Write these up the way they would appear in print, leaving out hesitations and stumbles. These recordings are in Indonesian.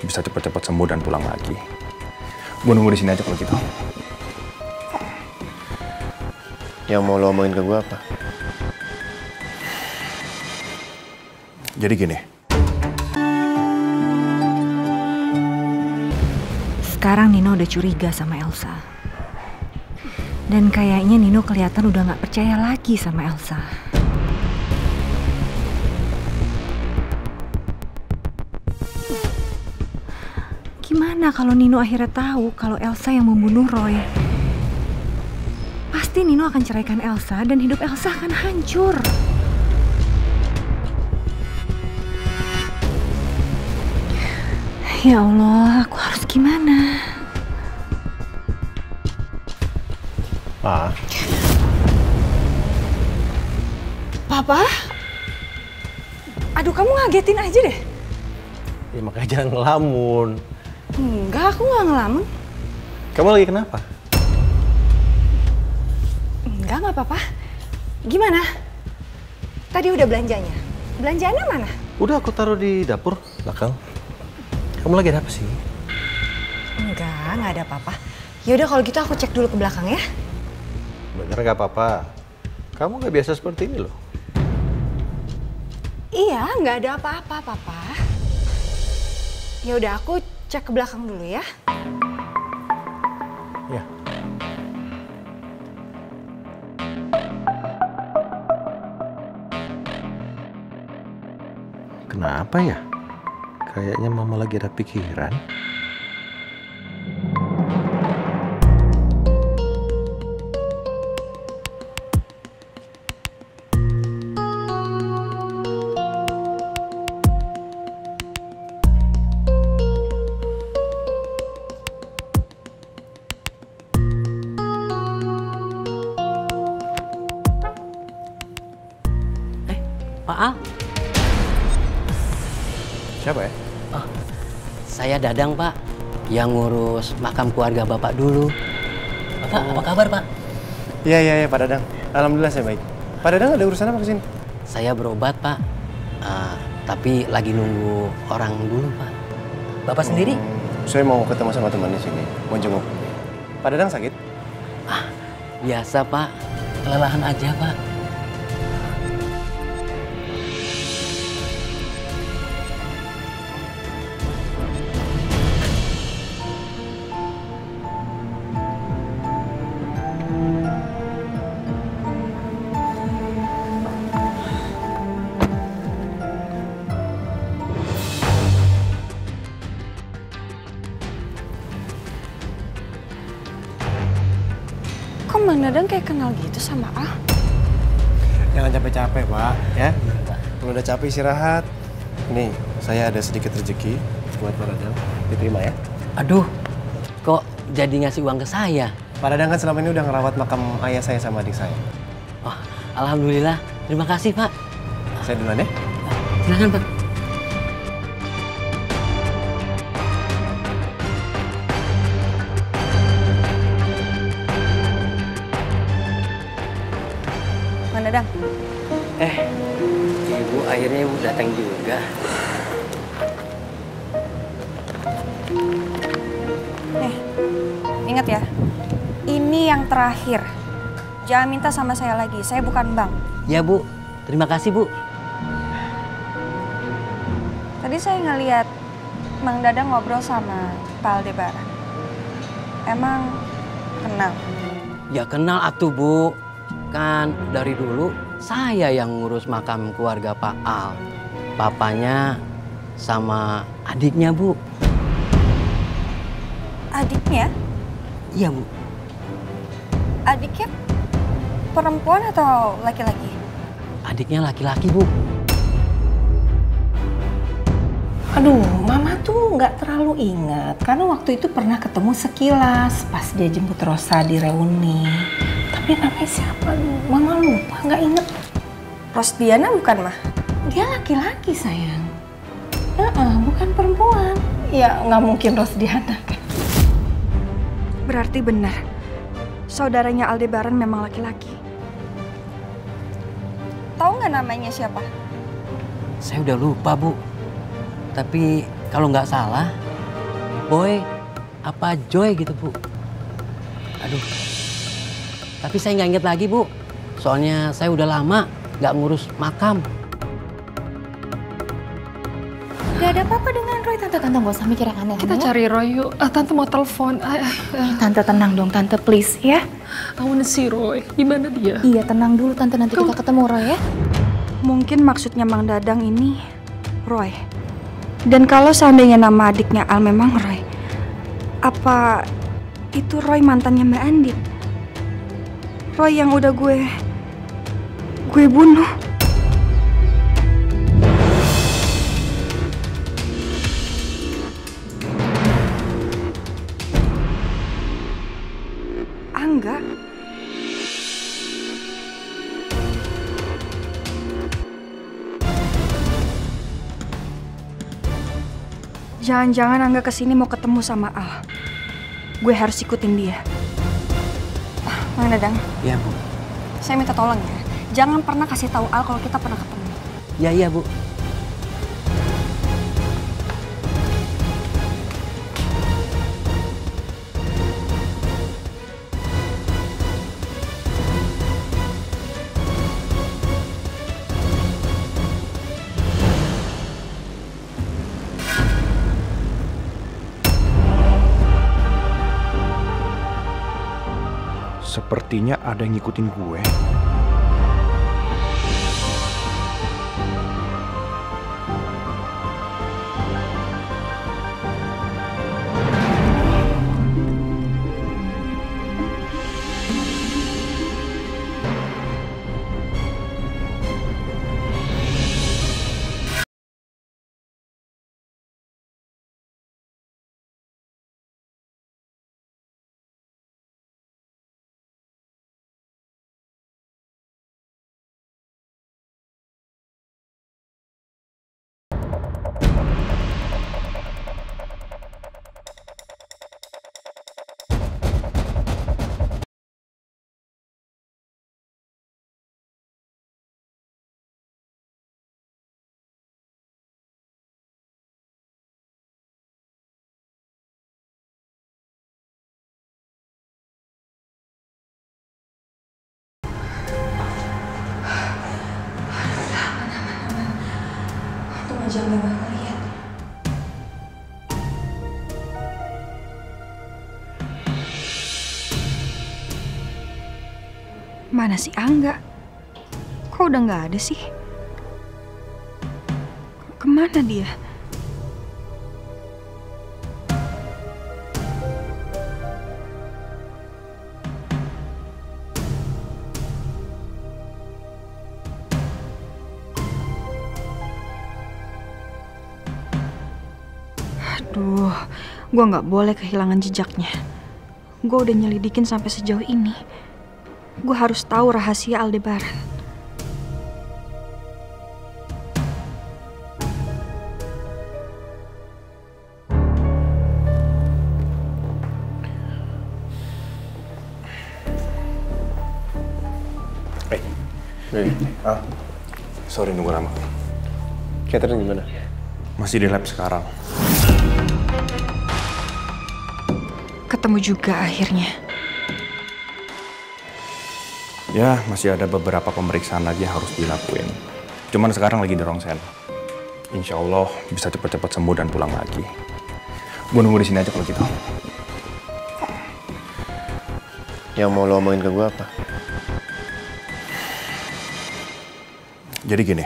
bisa cepat-cepat sembuh dan pulang lagi. Gue nunggu di sini aja kalau gitu. Yang mau lo omongin ke gue apa? Jadi gini. Sekarang Nino udah curiga sama Elsa. Dan kayaknya Nino kelihatan udah gak percaya lagi sama Elsa. Gimana kalau Nino akhirnya tahu kalau Elsa yang membunuh Roy? Pasti Nino akan ceraikan Elsa dan hidup Elsa akan hancur. Ya Allah, aku harus gimana? Pa. Papa? Aduh, kamu ngagetin aja deh. Ya makanya jangan ngelamun. Enggak, aku nggak ngelamun. Kamu lagi kenapa? Enggak apa-apa. Gimana? Tadi udah belanjanya. Belanjaannya mana? Udah aku taruh di dapur belakang. Kamu lagi ada apa sih? Nggak ada apa-apa. Yaudah kalau gitu aku cek dulu ke belakang ya. Bener gak apa-apa. Kamu gak biasa seperti ini loh. Iya, nggak ada apa-apa, Papa. Ya udah aku cek ke belakang dulu ya. Ya. Kenapa ya? Kayaknya mama lagi ada pikiran. Pak Al? Siapa ya? Oh, saya Dadang, Pak. Yang ngurus makam keluarga Bapak dulu. Bapak, apa kabar, Pak? Iya, Pak Dadang. Alhamdulillah saya baik. Pak Dadang ada urusan apa kesini? Saya berobat, Pak. Tapi lagi nunggu orang dulu, Pak. Bapak sendiri? Saya mau ketemu sama teman di sini. Mau jenguk. Pak Dadang sakit? Biasa, Pak. Kelelahan aja, Pak. Kok Mang Dadang kayak kenal gitu sama Al? Jangan capek-capek, Pak. Ya? Kalau udah capek istirahat. Nih, saya ada sedikit rezeki buat Pak Dadang. Diterima ya. Aduh, kok jadi ngasih uang ke saya? Pak Dadang kan selama ini udah ngerawat makam ayah saya sama adik saya. Oh, alhamdulillah. Terima kasih, Pak. Saya duluan ya. Silakan, Pak. Mang Dadang. Ibu akhirnya ibu datang juga. Nih, ingat ya, ini yang terakhir. Jangan minta sama saya lagi, saya bukan bank. Ya, Bu. Terima kasih, Bu. Tadi saya ngeliat Mang Dadang ngobrol sama Pak Aldebaran. Emang kenal? Ya kenal atuh, Bu. Kan dari dulu saya yang ngurus makam keluarga Pak Al. Papanya sama adiknya, Bu. Adiknya? Iya, Bu. Adiknya perempuan atau laki-laki? Adiknya laki-laki, Bu. Aduh, Mama tuh nggak terlalu ingat karena waktu itu pernah ketemu sekilas pas dia jemput Rosa di reuni. Tapi namanya siapa lu? Mama lupa, nggak inget. Rosdiana bukan, Mah? Dia laki-laki, sayang. Bukan perempuan. Ya nggak mungkin Rosdiana kan. Berarti benar, saudaranya Aldebaran memang laki-laki. Tahu nggak namanya siapa? Saya udah lupa, Bu. Tapi kalau nggak salah, Boy apa Joy gitu, Bu. Aduh. Tapi saya nggak inget lagi, Bu. Soalnya saya udah lama nggak ngurus makam. Gak ada apa-apa dengan Roy, tante gak usah mikir yang aneh-aneh. Kita cari Roy yuk. Tante mau telepon. Tante tenang dong, tante please ya. I wanna see Roy. Gimana dia? Iya tenang dulu tante, nanti kita ketemu Roy ya. Mungkin maksudnya Mang Dadang ini Roy. Dan kalau seandainya nama adiknya Al memang Roy, apa itu Roy mantannya Mbak Andin? Roy yang udah gue bunuh. Angga? Jangan-jangan Angga kesini mau ketemu sama Al. Gue harus ikutin dia. Mang Dadang. Iya, Bu. Saya minta tolong ya. Jangan pernah kasih tahu Al kalau kita pernah ketemu. Iya, Bu. Sepertinya ada yang ngikutin gue. Jangan banget lihat. Mana sih Angga? Kok udah nggak ada sih? Kemana dia? Aduh, gue nggak boleh kehilangan jejaknya. Gue udah nyelidikin sampai sejauh ini. Gue harus tahu rahasia Aldebaran. Sorry nunggu lama. Catherine gimana? Masih di lab sekarang. Ketemu juga akhirnya. Ya, masih ada beberapa pemeriksaan lagi yang harus dilakuin. Cuman sekarang lagi di Rongsen. Insya Allah bisa cepat-cepat sembuh dan pulang lagi. Gue nunggu di sini aja kalau gitu. Yang mau lo omongin ke gue apa? Jadi gini,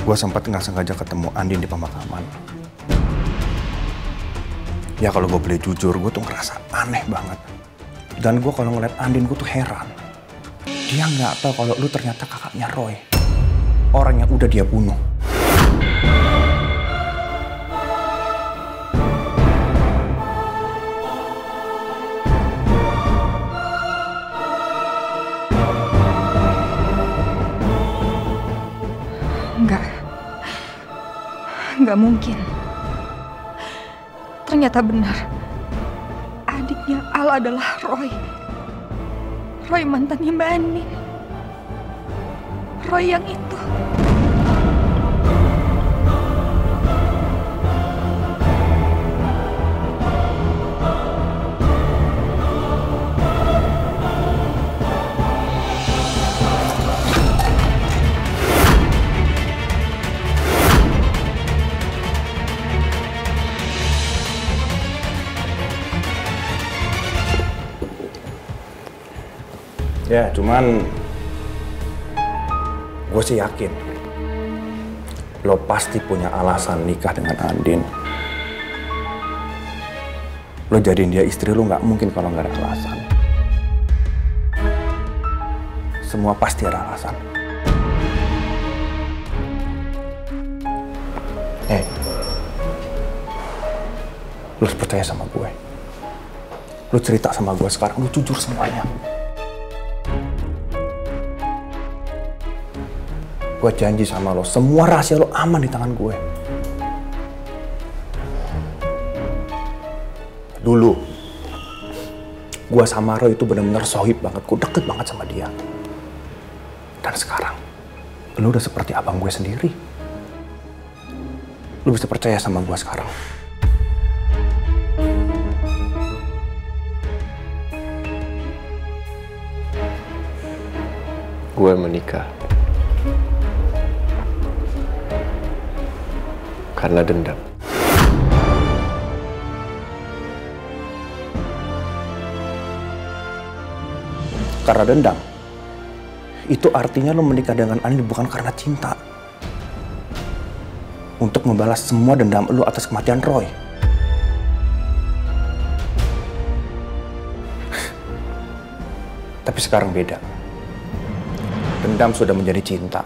gue sempat nggak sengaja ketemu Andin di pemakaman. Ya kalau gue boleh jujur, gue tuh ngerasa aneh banget. Dan gue kalau ngeliat Andin, gue tuh heran. Dia nggak tahu kalau lu ternyata kakaknya Roy. Orang yang udah dia bunuh. Nggak mungkin. Ternyata benar. Adiknya Al adalah Roy. Roy mantannya Mbak Andin. Roy yang itu. Ya, cuman gue sih yakin lo pasti punya alasan nikah dengan Andin. Lo jadiin dia istri lo nggak mungkin kalau nggak ada alasan. Semua pasti ada alasan. Lo harus percaya sama gue. Lo cerita sama gue sekarang, lo jujur semuanya. Gue janji sama lo, semua rahasia lo aman di tangan gue. Dulu, gue sama Roy itu benar-benar sohib banget, gue deket banget sama dia. Dan sekarang, lo udah seperti abang gue sendiri. Lo bisa percaya sama gue sekarang. Gue menikah karena dendam. Karena dendam. Itu artinya lo menikah dengan Andin bukan karena cinta. Untuk membalas semua dendam lo atas kematian Roy. Tapi sekarang beda. Dendam sudah menjadi cinta.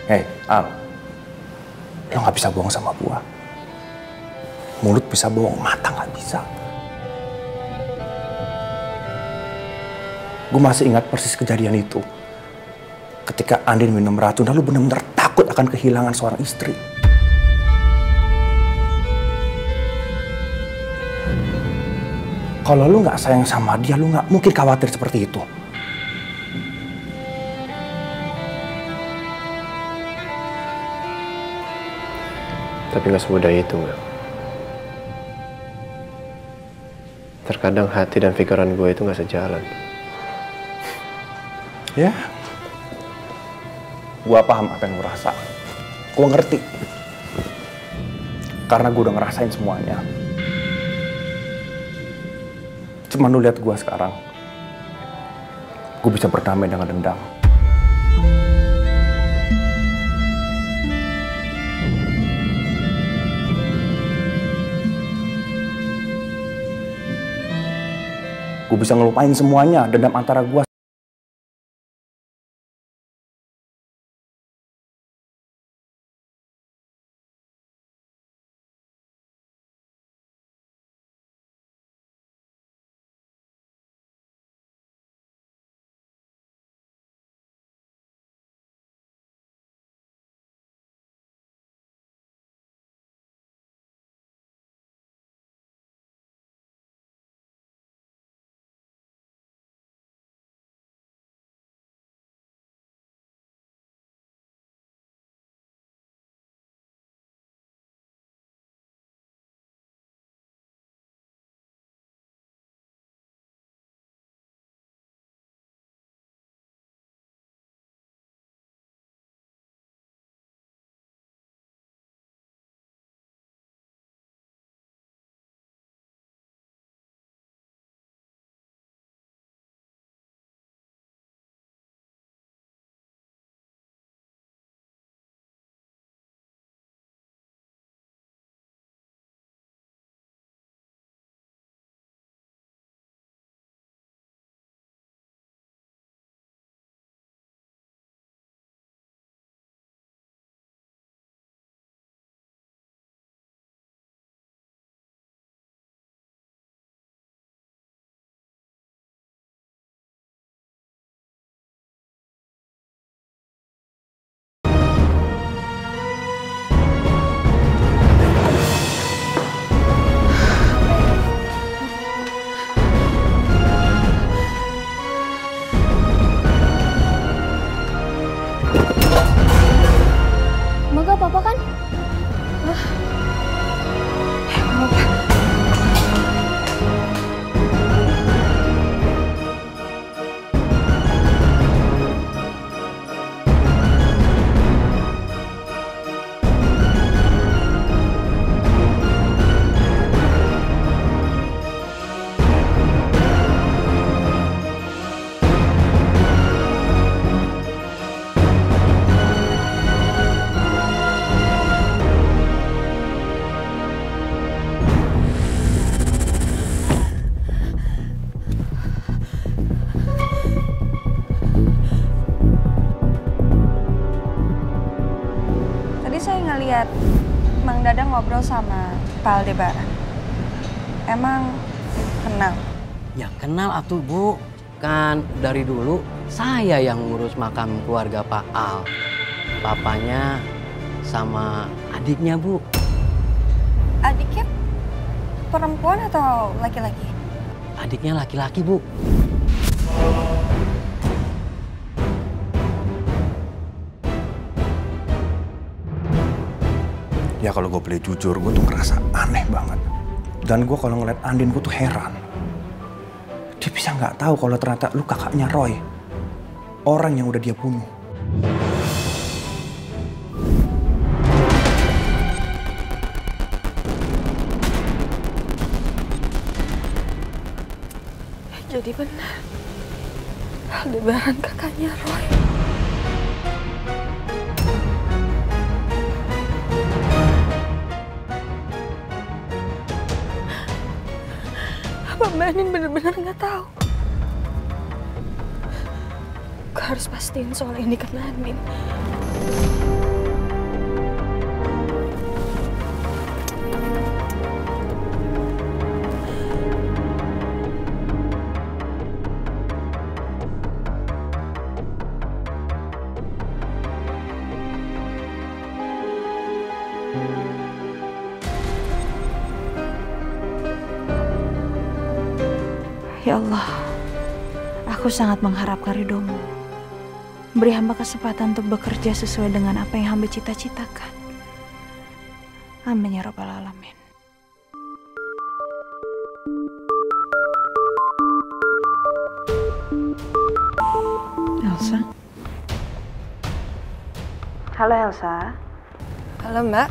Hei, Al. Lo gak bisa bohong sama gua. Mulut bisa bohong, mata gak bisa. Gue masih ingat persis kejadian itu. Ketika Andin minum racun, lalu benar-benar takut akan kehilangan seorang istri. Kalau lu nggak sayang sama dia, lu nggak mungkin khawatir seperti itu. Tapi nggak semudah itu, Mel. Terkadang hati dan pikiran gue itu nggak sejalan. Ya, gue paham apa yang lu rasa. Gue ngerti. Karena gue udah ngerasain semuanya. Cuman lu lihat gue sekarang. Gue bisa berdamai dengan dendam. Gue bisa ngelupain semuanya, dendam antara gue lihat Mang Dadang ngobrol sama Pak Aldebaran. Emang kenal? Ya kenal atuh Bu. Kan dari dulu saya yang ngurus makam keluarga Pak Al. Papanya sama adiknya Bu. Adiknya perempuan atau laki-laki? Adiknya laki-laki Bu. Ya kalau gue boleh jujur, gue tuh ngerasa aneh banget. Dan gue kalau ngeliat Andin, gue tuh heran. Dia bisa nggak tahu kalau ternyata lu kakaknya Roy. Orang yang udah dia bunuh. Jadi benar, Aldebaran kakaknya Roy. Apa Mbak Andin benar-benar nggak tahu? Gue harus pastiin soal ini ke Mbak Andin. Ya Allah, aku sangat mengharapkan ridho-Mu. Beri hamba kesempatan untuk bekerja sesuai dengan apa yang hamba cita-citakan. Amin ya Rabbal Alamin. Elsa? Halo Elsa. Halo Mbak.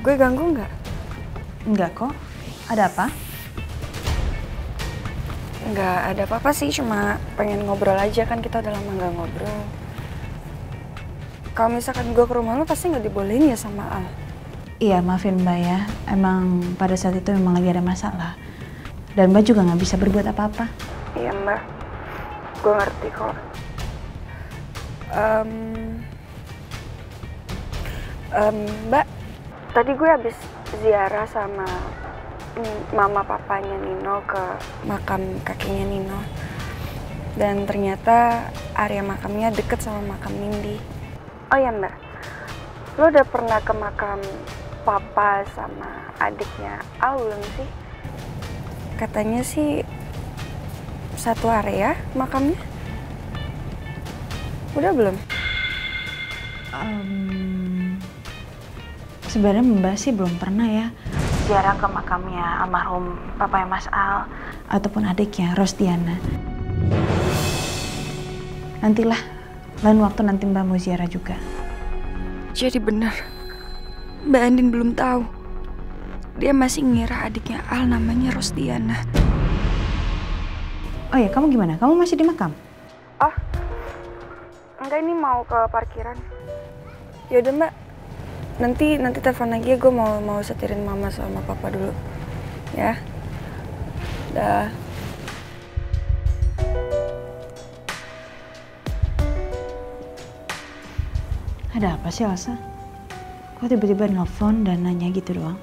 Gue ganggu nggak? Enggak kok. Ada apa? Nggak ada apa-apa sih, cuma pengen ngobrol aja, kan kita udah lama nggak ngobrol. Kalau misalkan gue ke rumah lo pasti nggak dibolehin ya sama Al? Iya, maafin Mbak ya. Emang pada saat itu memang lagi ada masalah. Dan Mbak juga nggak bisa berbuat apa-apa. Iya Mbak, gue ngerti kok. Mbak, tadi gue habis ziarah sama mama papanya Nino ke makam kakeknya Nino. Dan ternyata area makamnya deket sama makam Nindi. Oh ya Mbak, lo udah pernah ke makam papa sama adiknya Al belum sih? Katanya sih satu area makamnya. Udah belum? Sebenarnya Mbak sih belum pernah ya ziarah ke makamnya almarhum papanya Mas Al ataupun adiknya Rosdiana. Nantilah, lain waktu nanti Mbak mau ziarah juga. Jadi benar, Mbak Andin belum tahu. Dia masih ngira adiknya Al namanya Rosdiana. Oh ya, kamu gimana? Kamu masih di makam? Oh, enggak, ini mau ke parkiran. Yaudah Mbak, nanti telepon lagi ya, gue mau setirin mama sama papa dulu. Ya. Dah. Ada apa sih Elsa? Kok tiba-tiba nelfon dan nanya gitu doang?